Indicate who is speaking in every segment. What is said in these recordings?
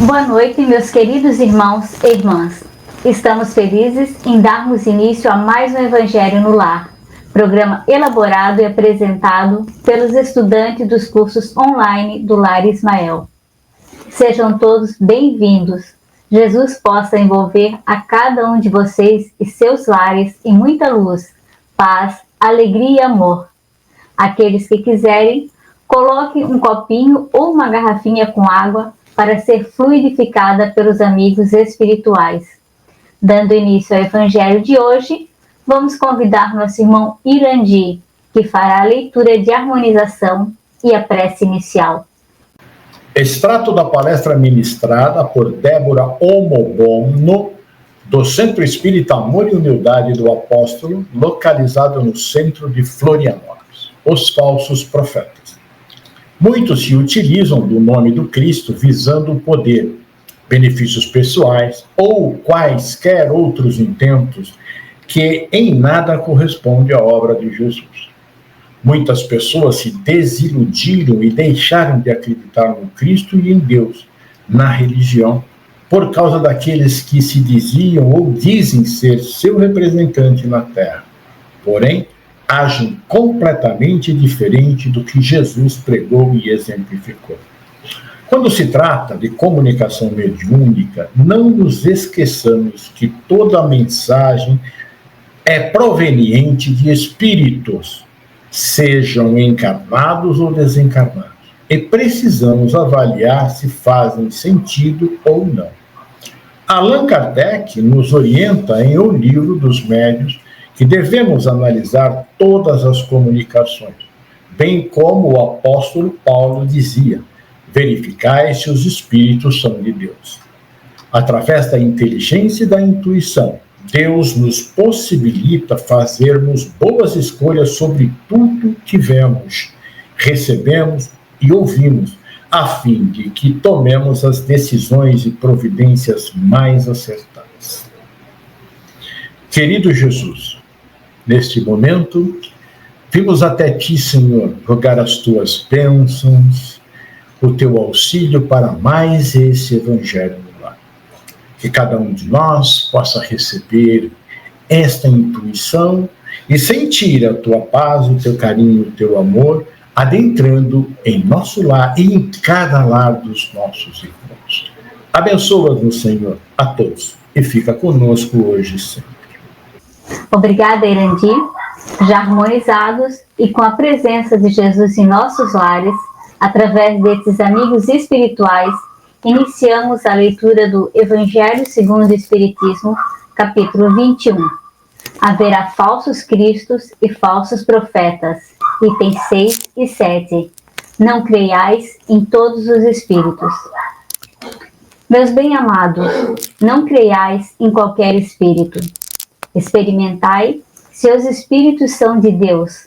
Speaker 1: Boa noite, meus queridos irmãos e irmãs. Estamos felizes em darmos início a mais um Evangelho no Lar, programa elaborado e apresentado pelos estudantes dos cursos online do Lar Ismael. Sejam todos bem-vindos. Jesus possa envolver a cada um de vocês e seus lares em muita luz, paz, alegria e amor. Aqueles que quiserem, coloquem um copinho ou uma garrafinha com água para ser fluidificada pelos amigos espirituais. Dando início ao Evangelho de hoje, vamos convidar nosso irmão Irandi, que fará a leitura de harmonização e a prece inicial.
Speaker 2: Extrato da palestra ministrada por Débora Omobono, do Centro Espírita Amor e Humildade do Apóstolo, localizado no centro de Florianópolis. Os falsos profetas. Muitos se utilizam do nome do Cristo visando o poder, benefícios pessoais ou quaisquer outros intentos que em nada correspondem à obra de Jesus. Muitas pessoas se desiludiram e deixaram de acreditar no Cristo e em Deus, na religião, por causa daqueles que se diziam ou dizem ser seu representante na Terra. Porém, agem completamente diferente do que Jesus pregou e exemplificou. Quando se trata de comunicação mediúnica, não nos esqueçamos que toda a mensagem é proveniente de espíritos, sejam encarnados ou desencarnados, e precisamos avaliar se fazem sentido ou não. Allan Kardec nos orienta em O Livro dos Médiuns que devemos analisar todas as comunicações, bem como o apóstolo Paulo dizia, verificai se os espíritos são de Deus. Através da inteligência e da intuição, Deus nos possibilita fazermos boas escolhas sobre tudo que vemos, recebemos e ouvimos, a fim de que tomemos as decisões e providências mais acertadas. Querido Jesus, neste momento, vimos até ti, Senhor, rogar as tuas bênçãos, o teu auxílio para mais esse Evangelho no lar. Que cada um de nós possa receber esta intuição e sentir a tua paz, o teu carinho, o teu amor, adentrando em nosso lar e em cada lar dos nossos irmãos. Abençoa-nos, Senhor, a todos, e fica conosco hoje e sempre.
Speaker 1: Obrigada, Irandi. Já harmonizados e com a presença de Jesus em nossos lares, através desses amigos espirituais, iniciamos a leitura do Evangelho segundo o Espiritismo, capítulo 21. Haverá falsos cristos e falsos profetas. Itens 6 e 7. Não creiais em todos os espíritos. Meus bem-amados, não creiais em qualquer espírito. Experimentai se os espíritos são de Deus,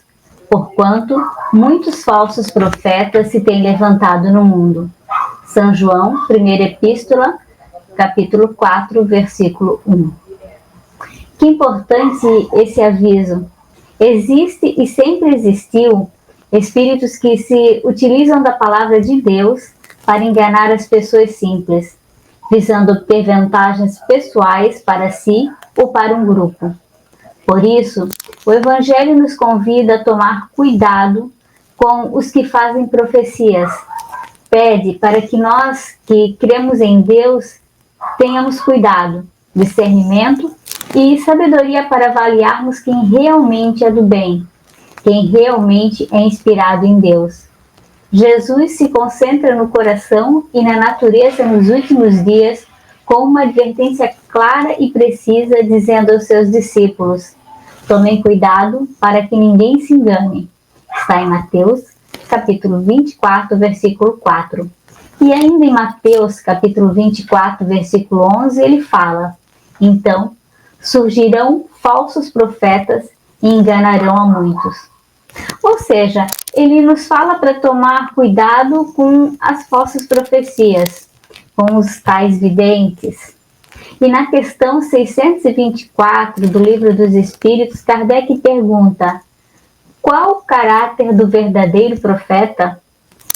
Speaker 1: porquanto muitos falsos profetas se têm levantado no mundo. São João, primeira epístola, capítulo 4, versículo 1. Que importante esse aviso! Existe e sempre existiu espíritos que se utilizam da palavra de Deus para enganar as pessoas simples, visando obter vantagens pessoais para si ou para um grupo. Por isso, o Evangelho nos convida a tomar cuidado com os que fazem profecias. Pede para que nós, que cremos em Deus, tenhamos cuidado, discernimento e sabedoria para avaliarmos quem realmente é do bem, quem realmente é inspirado em Deus. Jesus se concentra no coração e na natureza nos últimos dias com uma advertência clara e precisa, dizendo aos seus discípulos: tomem cuidado para que ninguém se engane. Está em Mateus, capítulo 24, versículo 4. E ainda em Mateus, capítulo 24, versículo 11, ele fala: então, surgirão falsos profetas e enganarão a muitos. Ou seja, ele nos fala para tomar cuidado com as falsas profecias, com os tais videntes. E na questão 624 do Livro dos Espíritos, Kardec pergunta: qual o caráter do verdadeiro profeta?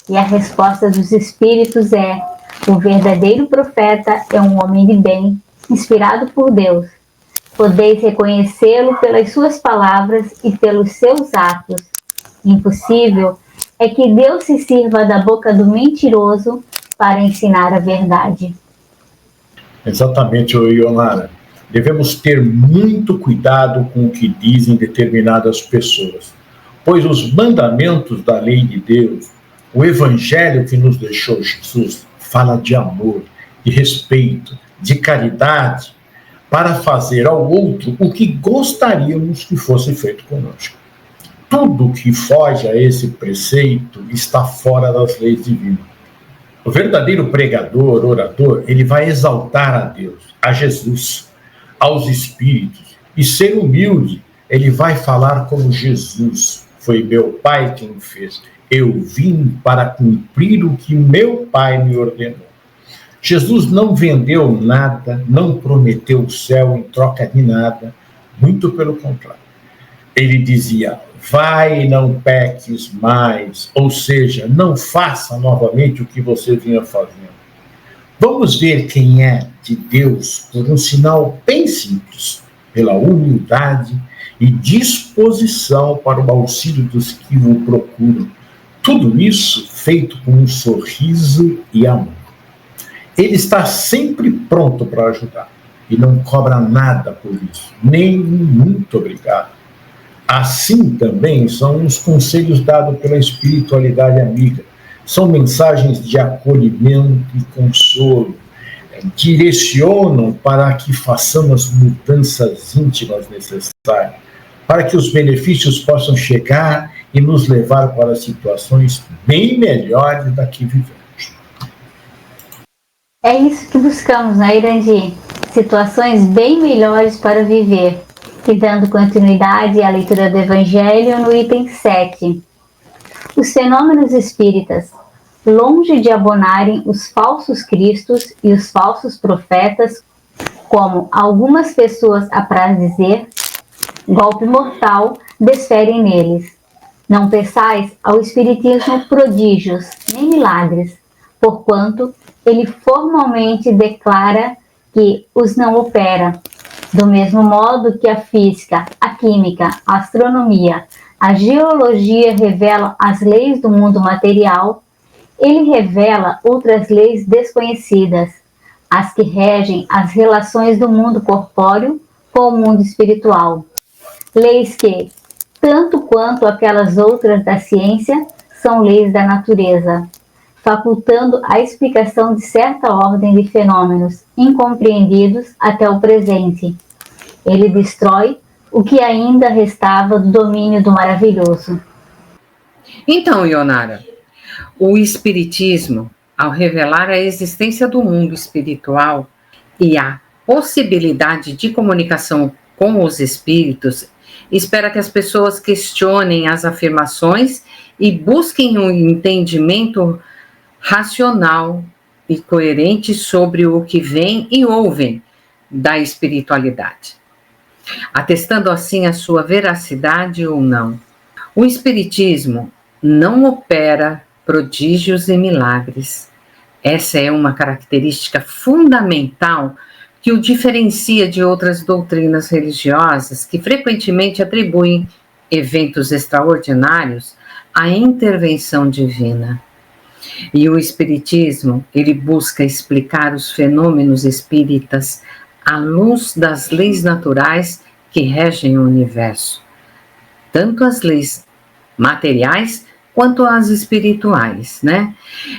Speaker 1: E a resposta dos espíritos é: O verdadeiro profeta é um homem de bem, inspirado por Deus. Podeis reconhecê-lo pelas suas palavras e pelos seus atos. Impossível é que Deus se sirva da boca do mentiroso para ensinar a verdade.
Speaker 2: Exatamente, Ionara. Devemos ter muito cuidado com o que dizem determinadas pessoas, pois os mandamentos da lei de Deus, o evangelho que nos deixou Jesus, fala de amor, de respeito, de caridade, para fazer ao outro o que gostaríamos que fosse feito conosco. Tudo que foge a esse preceito está fora das leis divinas. O verdadeiro pregador, orador, ele vai exaltar a Deus, a Jesus, aos espíritos, e ser humilde, ele vai falar como Jesus. Foi meu Pai quem fez. Eu vim para cumprir o que meu Pai me ordenou. Jesus não vendeu nada, não prometeu o céu em troca de nada, muito pelo contrário. Ele dizia, vai e não peques mais, ou seja, não faça novamente o que você vinha fazendo. Vamos ver quem é de Deus por um sinal bem simples, pela humildade e disposição para o auxílio dos que o procuram. Tudo isso feito com um sorriso e amor. Ele está sempre pronto para ajudar e não cobra nada por isso, nem muito obrigado. Assim também são os conselhos dados pela espiritualidade amiga. São mensagens de acolhimento e consolo. Direcionam para que façamos mudanças íntimas necessárias, para que os benefícios possam chegar e nos levar para situações bem melhores da que vivemos.
Speaker 1: É isso que buscamos, né, Irandi? Situações bem melhores para viver. E dando continuidade à leitura do Evangelho no item 7. Os fenômenos espíritas, longe de abonarem os falsos cristos e os falsos profetas, como algumas pessoas apraz dizer, golpe mortal desferem neles. Não peçais ao Espiritismo prodígios, nem milagres, porquanto ele formalmente declara que os não opera, do mesmo modo que a física, a química, a astronomia, a geologia revelam as leis do mundo material, ele revela outras leis desconhecidas, as que regem as relações do mundo corpóreo com o mundo espiritual. Leis que, tanto quanto aquelas outras da ciência, são leis da natureza, facultando a explicação de certa ordem de fenômenos incompreendidos até o presente. Ele destrói o que ainda restava do domínio do maravilhoso.
Speaker 3: Então, Ionara, o Espiritismo, ao revelar a existência do mundo espiritual e a possibilidade de comunicação com os espíritos, espera que as pessoas questionem as afirmações e busquem um entendimento racional e coerente sobre o que veem e ouvem da espiritualidade, atestando assim a sua veracidade ou não. O Espiritismo não opera prodígios e milagres. Essa é uma característica fundamental que o diferencia de outras doutrinas religiosas que frequentemente atribuem eventos extraordinários à intervenção divina. E o Espiritismo, ele busca explicar os fenômenos espíritas à luz das leis naturais que regem o universo, tanto as leis materiais quanto as espirituais, né?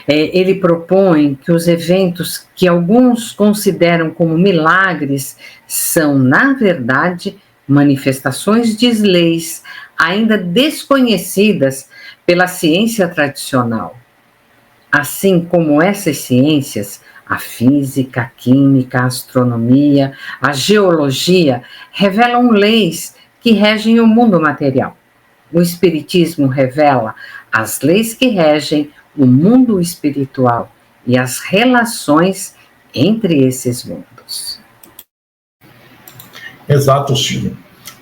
Speaker 3: Ele propõe que os eventos que alguns consideram como milagres são, na verdade, manifestações de leis ainda desconhecidas pela ciência tradicional. Assim como essas ciências, a física, a química, a astronomia, a geologia, revelam leis que regem o mundo material. O Espiritismo revela as leis que regem o mundo espiritual e as relações entre esses mundos.
Speaker 2: Exato, Silvia.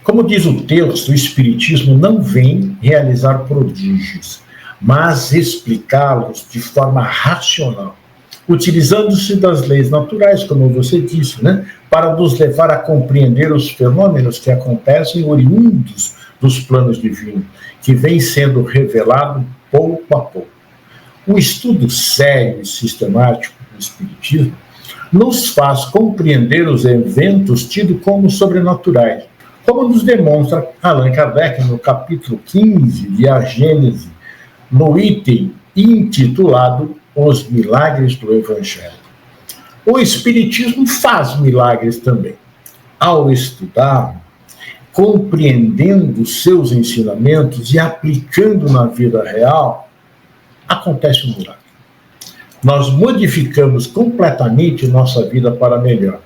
Speaker 2: Como diz o texto, o Espiritismo não vem realizar prodígios, mas explicá-los de forma racional, utilizando-se das leis naturais, como você disse, né, para nos levar a compreender os fenômenos que acontecem oriundos dos planos divinos, que vem sendo revelado pouco a pouco. O estudo sério e sistemático do Espiritismo nos faz compreender os eventos tidos como sobrenaturais, como nos demonstra Allan Kardec no capítulo 15 de A Gênese, no item intitulado Os Milagres do Evangelho. O Espiritismo faz milagres também. Ao estudar, compreendendo seus ensinamentos e aplicando na vida real, acontece um milagre. Nós modificamos completamente nossa vida para melhor.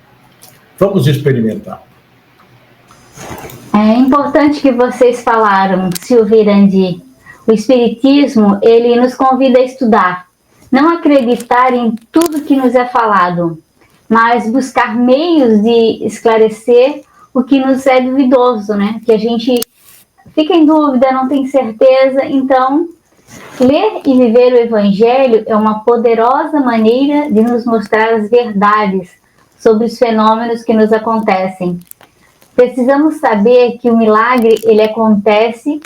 Speaker 2: Vamos experimentar.
Speaker 1: É importante que vocês falaram, Silvia e Irandi. O Espiritismo, ele nos convida a estudar, não acreditar em tudo que nos é falado, mas buscar meios de esclarecer o que nos é duvidoso, né? Que a gente fica em dúvida, não tem certeza. Então, ler e viver o Evangelho é uma poderosa maneira de nos mostrar as verdades sobre os fenômenos que nos acontecem. Precisamos saber que o milagre, ele acontece,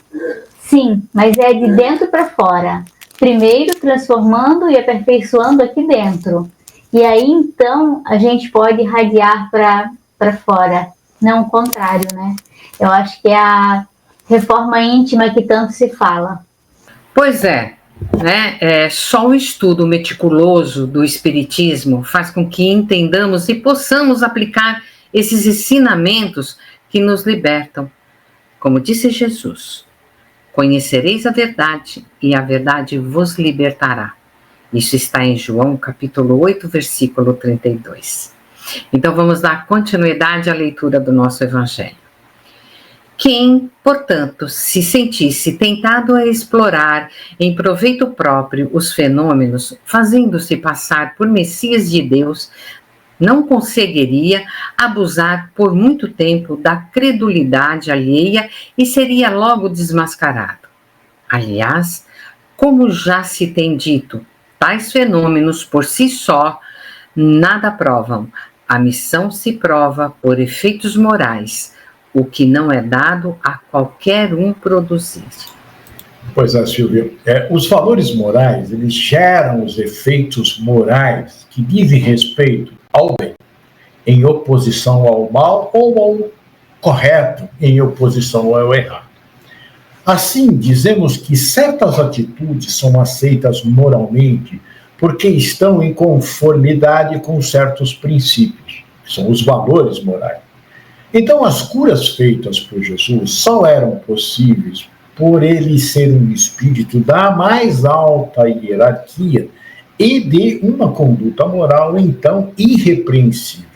Speaker 1: sim, mas é de dentro para fora. Primeiro transformando e aperfeiçoando aqui dentro. E aí, então, a gente pode irradiar para fora. Não o contrário, né? Eu acho que é a reforma íntima que tanto se fala.
Speaker 3: Pois é, né? Só o estudo meticuloso do Espiritismo faz com que entendamos e possamos aplicar esses ensinamentos que nos libertam. Como disse Jesus, conhecereis a verdade e a verdade vos libertará. Isso está em João, capítulo 8, versículo 32. Então vamos dar continuidade à leitura do nosso Evangelho. Quem, portanto, se sentisse tentado a explorar em proveito próprio os fenômenos, fazendo-se passar por Messias de Deus, não conseguiria abusar por muito tempo da credulidade alheia e seria logo desmascarado. Aliás, como já se tem dito, tais fenômenos por si só nada provam. A missão se prova por efeitos morais, o que não é dado a qualquer um produzir.
Speaker 2: Pois é, Silvia. Os valores morais, eles geram os efeitos morais que dizem respeito ao bem, em oposição ao mal, ou ao correto, em oposição ao errado. Assim, dizemos que certas atitudes são aceitas moralmente porque estão em conformidade com certos princípios, que são os valores morais. Então, as curas feitas por Jesus só eram possíveis por ele ser um espírito da mais alta hierarquia e de uma conduta moral, então, irrepreensível.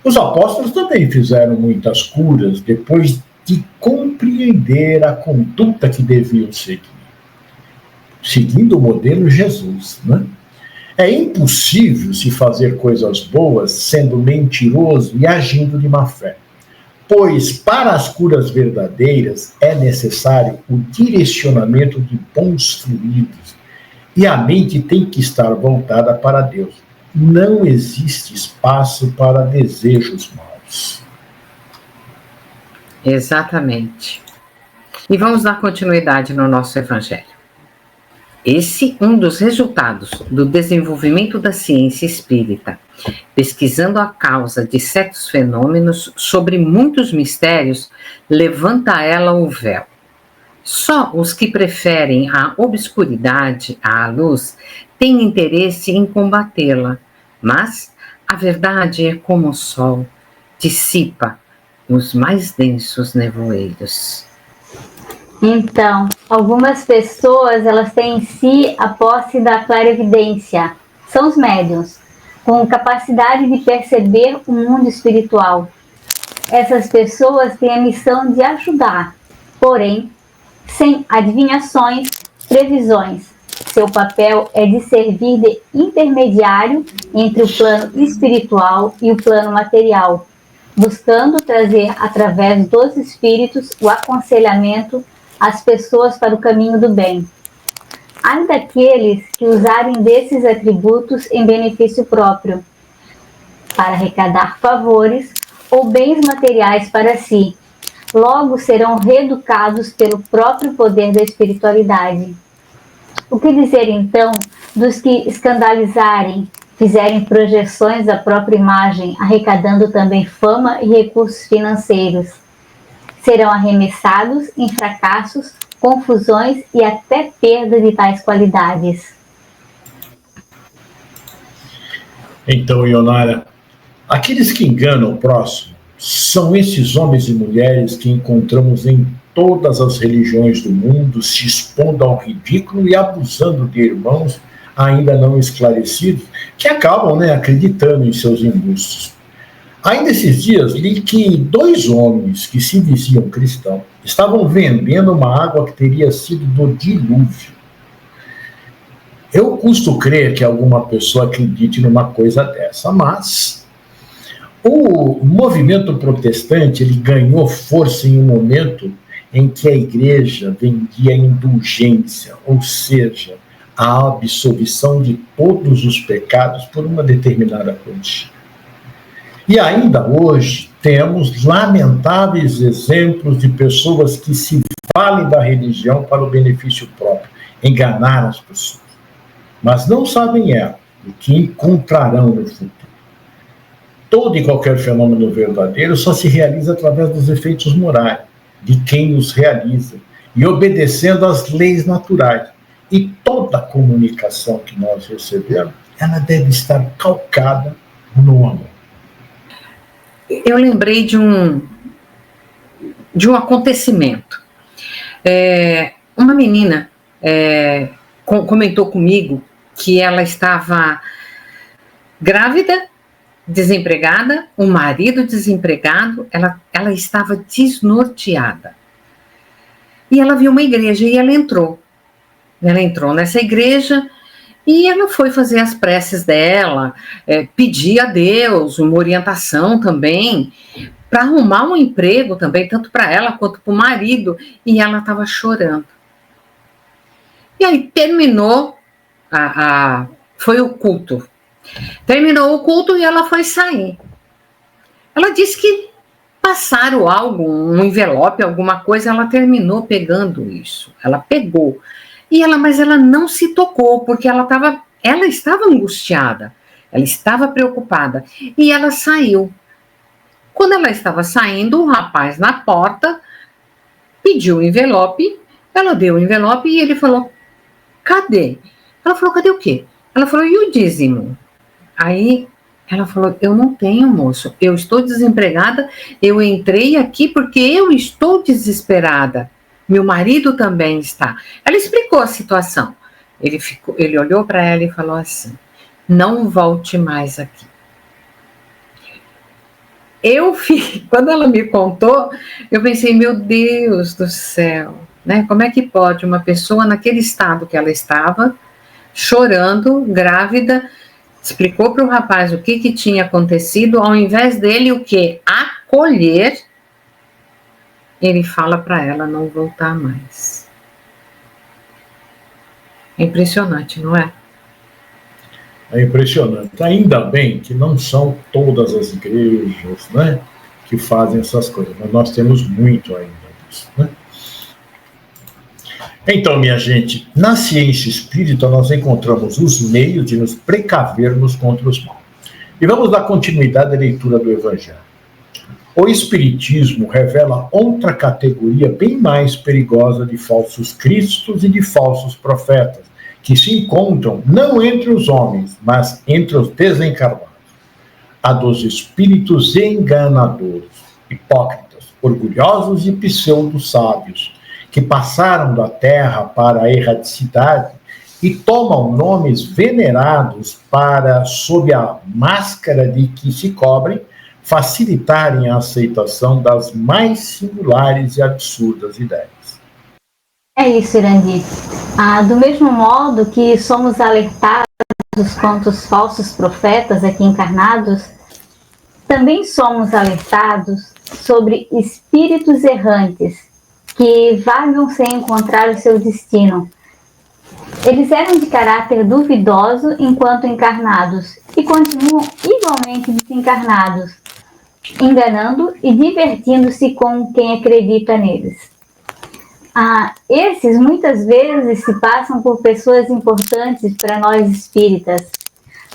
Speaker 2: Os apóstolos também fizeram muitas curas depois de compreender a conduta que deviam seguir, seguindo o modelo Jesus, né? É impossível se fazer coisas boas sendo mentiroso e agindo de má fé, pois para as curas verdadeiras é necessário o direcionamento de bons fluidos e a mente tem que estar voltada para Deus. Não existe espaço para desejos maus.
Speaker 3: Exatamente. E vamos dar continuidade no nosso Evangelho. Esse um dos resultados do desenvolvimento da ciência espírita, pesquisando a causa de certos fenômenos sobre muitos mistérios, levanta a ela o véu. Só os que preferem a obscuridade à luz têm interesse em combatê-la, mas a verdade é como o sol, dissipa os mais densos nevoeiros.
Speaker 1: Então, algumas pessoas, elas têm em si a posse da clarividência. São os médiuns, com capacidade de perceber o mundo espiritual. Essas pessoas têm a missão de ajudar, porém, sem adivinhações, previsões. Seu papel é de servir de intermediário entre o plano espiritual e o plano material, buscando trazer, através dos espíritos, o aconselhamento às pessoas para o caminho do bem. Ai daqueles que usarem desses atributos em benefício próprio, para arrecadar favores ou bens materiais para si. Logo serão reeducados pelo próprio poder da espiritualidade. O que dizer então dos que escandalizarem, fizerem projeções da própria imagem, arrecadando também fama e recursos financeiros? Serão arremessados em fracassos, confusões e até perda de tais qualidades.
Speaker 2: Então, Ionara, aqueles que enganam o próximo são esses homens e mulheres que encontramos em todas as religiões do mundo, se expondo ao ridículo e abusando de irmãos ainda não esclarecidos, que acabam acreditando em seus embustes. Ainda esses dias li que 2 homens que se diziam cristãos estavam vendendo uma água que teria sido do dilúvio. Eu custo crer que alguma pessoa acredite numa coisa dessa, mas o movimento protestante ele ganhou força em um momento em que a igreja vendia indulgência, ou seja, a absolvição de todos os pecados por uma determinada quantia. E ainda hoje temos lamentáveis exemplos de pessoas que se valem da religião para o benefício próprio, enganar as pessoas. Mas não sabem o que encontrarão no futuro. Todo e qualquer fenômeno verdadeiro só se realiza através dos efeitos morais de quem os realiza e obedecendo às leis naturais. E toda a comunicação que nós recebemos, ela deve estar calcada no amor.
Speaker 3: Eu lembrei de um acontecimento. Uma menina comentou comigo que ela estava grávida, desempregada, o marido desempregado, ela estava desnorteada. E ela viu uma igreja e ela entrou. Ela entrou nessa igreja e ela foi fazer as preces dela, pedir a Deus uma orientação também, para arrumar um emprego também, tanto para ela quanto para o marido, e ela estava chorando. E aí terminou, foi o culto. Terminou o culto e ela foi sair. Ela disse que passaram algo, um envelope, alguma coisa, ela terminou pegando isso. Ela pegou. Mas ela não se tocou, porque ela estava angustiada, ela estava preocupada, e ela saiu. Quando ela estava saindo, o rapaz na porta pediu o envelope, ela deu o envelope e ele falou, cadê? Ela falou, cadê o quê? Ela falou, e o dízimo? Aí ela falou, eu não tenho, moço, eu estou desempregada, eu entrei aqui porque eu estou desesperada. Meu marido também está. Ela explicou a situação. Ele olhou para ela e falou assim, não volte mais aqui. Quando ela me contou, eu pensei, meu Deus do céu, como é que pode uma pessoa naquele estado que ela estava, chorando, grávida, explicou para o rapaz o que tinha acontecido, ao invés dele o quê? Acolher, ele fala para ela não voltar mais. É impressionante, não é?
Speaker 2: É impressionante. Ainda bem que não são todas as igrejas, que fazem essas coisas, mas nós temos muito ainda disso, Então, minha gente, na ciência espírita nós encontramos os meios de nos precavermos contra os maus. E vamos dar continuidade à leitura do Evangelho. O Espiritismo revela outra categoria bem mais perigosa de falsos cristos e de falsos profetas, que se encontram não entre os homens, mas entre os desencarnados. A dos espíritos enganadores, hipócritas, orgulhosos e pseudo-sábios, que passaram da terra para a erraticidade e tomam nomes venerados para, sob a máscara de que se cobrem, facilitarem a aceitação das mais singulares e absurdas ideias.
Speaker 1: É isso, Irandir. Do mesmo modo que somos alertados contra os falsos profetas aqui encarnados, também somos alertados sobre espíritos errantes que vagam sem encontrar o seu destino, Eles eram de caráter duvidoso enquanto encarnados e continuam igualmente desencarnados, enganando e divertindo-se com quem acredita neles. Esses muitas vezes se passam por pessoas importantes para nós espíritas.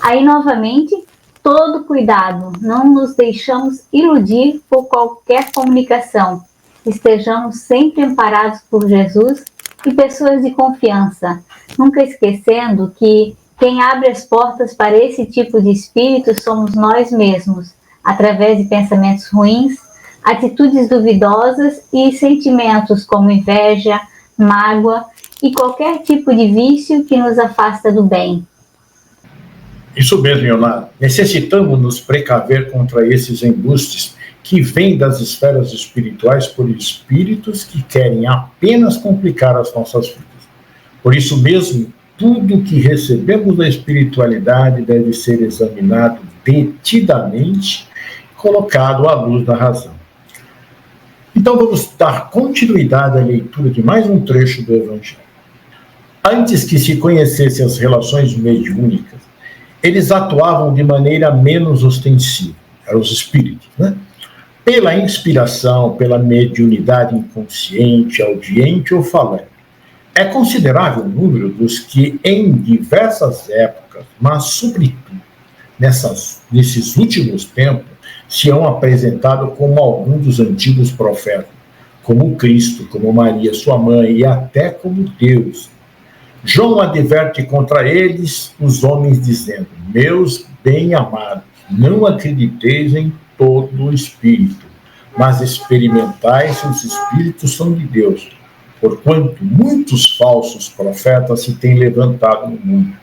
Speaker 1: Aí, novamente, todo cuidado, não nos deixamos iludir por qualquer comunicação. Estejamos sempre amparados por Jesus e pessoas de confiança, nunca esquecendo que quem abre as portas para esse tipo de espírito somos nós mesmos, através de pensamentos ruins, atitudes duvidosas e sentimentos como inveja, mágoa e qualquer tipo de vício que nos afasta do bem.
Speaker 2: Isso mesmo, Leonardo. Necessitamos nos precaver contra esses embustes que vêm das esferas espirituais por espíritos que querem apenas complicar as nossas vidas. Por isso mesmo, tudo que recebemos da espiritualidade deve ser examinado detidamente e colocado à luz da razão. Então vamos dar continuidade à leitura de mais um trecho do Evangelho. Antes que se conhecessem as relações mediúnicas, eles atuavam de maneira menos ostensiva, eram os espíritos, né? Pela inspiração, pela mediunidade inconsciente, audiente ou falante. É considerável o número dos que, em diversas épocas, mas sobretudo nesses últimos tempos, se hão apresentado como algum dos antigos profetas, como Cristo, como Maria, sua mãe, e até como Deus. João adverte contra eles os homens, dizendo: meus bem-amados, não acrediteis em todo o espírito, mas experimentai se os espíritos são de Deus, porquanto muitos falsos profetas se têm levantado no mundo.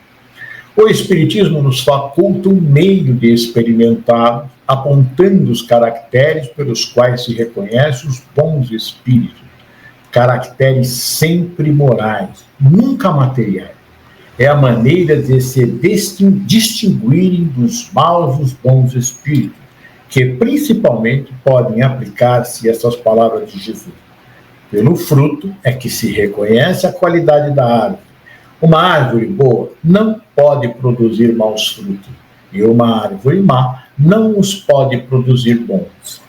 Speaker 2: O Espiritismo nos faculta um meio de experimentá-los, apontando os caracteres pelos quais se reconhece os bons espíritos, caracteres sempre morais, nunca materiais. É a maneira de se distinguirem dos maus os bons espíritos, que principalmente podem aplicar-se essas palavras de Jesus. Pelo fruto é que se reconhece a qualidade da árvore. Uma árvore boa não pode produzir maus frutos, e uma árvore má não os pode produzir bons.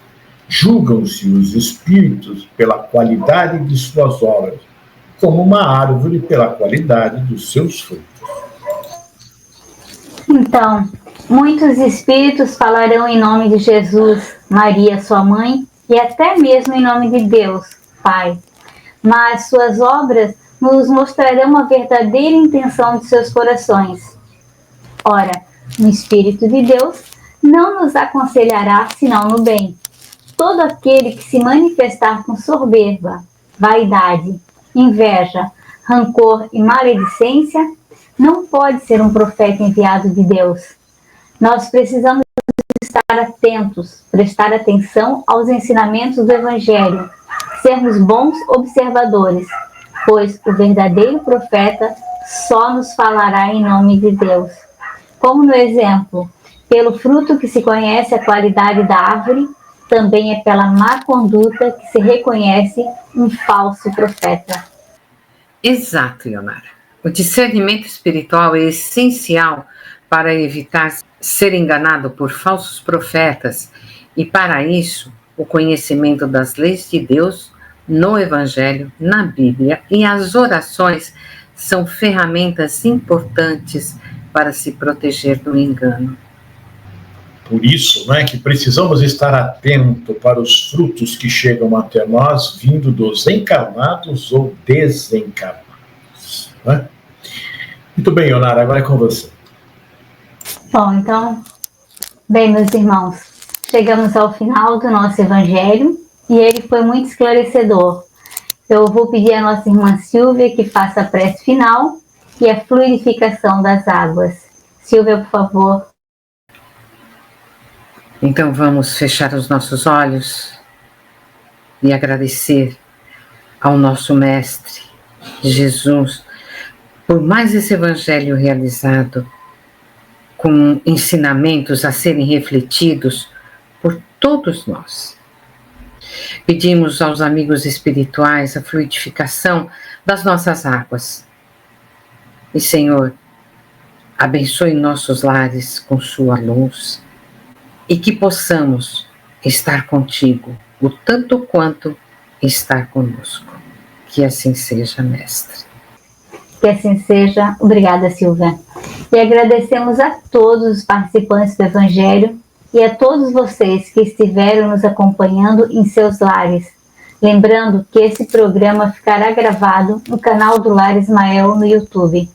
Speaker 2: Julgam-se os espíritos pela qualidade de suas obras, como uma árvore pela qualidade dos seus frutos.
Speaker 1: Então, muitos espíritos falarão em nome de Jesus, Maria, sua mãe, e até mesmo em nome de Deus, Pai. Mas suas obras nos mostrarão a verdadeira intenção de seus corações. Ora, o Espírito de Deus não nos aconselhará senão no bem. Todo aquele que se manifestar com soberba, vaidade, inveja, rancor e maledicência não pode ser um profeta enviado de Deus. Nós precisamos estar atentos, prestar atenção aos ensinamentos do Evangelho, sermos bons observadores, pois o verdadeiro profeta só nos falará em nome de Deus. Como no exemplo, pelo fruto que se conhece a qualidade da árvore, também é pela má conduta que se reconhece um falso profeta.
Speaker 3: Exato, Leonara. O discernimento espiritual é essencial para evitar ser enganado por falsos profetas e, para isso, o conhecimento das leis de Deus no Evangelho, na Bíblia e as orações são ferramentas importantes para se proteger do engano.
Speaker 2: Por isso, que precisamos estar atentos para os frutos que chegam até nós, vindo dos encarnados ou desencarnados. Muito bem, Leonara, agora é com você.
Speaker 1: Bom, então, meus irmãos, chegamos ao final do nosso Evangelho e ele foi muito esclarecedor. Eu vou pedir à nossa irmã Silvia que faça a prece final e a fluidificação das águas. Silvia, por favor.
Speaker 3: Então vamos fechar os nossos olhos e agradecer ao nosso Mestre, Jesus, por mais esse Evangelho realizado, com ensinamentos a serem refletidos por todos nós. Pedimos aos amigos espirituais a fluidificação das nossas águas E, Senhor, abençoe nossos lares com sua luz e que possamos estar contigo o tanto quanto estar conosco. Que assim seja, Mestre.
Speaker 1: Que assim seja. Obrigada, Silvia. E agradecemos a todos os participantes do Evangelho e a todos vocês que estiveram nos acompanhando em seus lares. Lembrando que esse programa ficará gravado no canal do Lar Ismael no YouTube.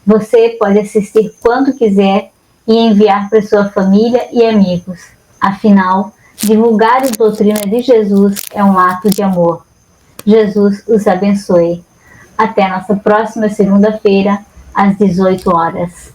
Speaker 1: Você pode assistir quando quiser e enviar para sua família e amigos. Afinal, divulgar a doutrina de Jesus é um ato de amor. Jesus os abençoe. Até nossa próxima segunda-feira, às 18 horas.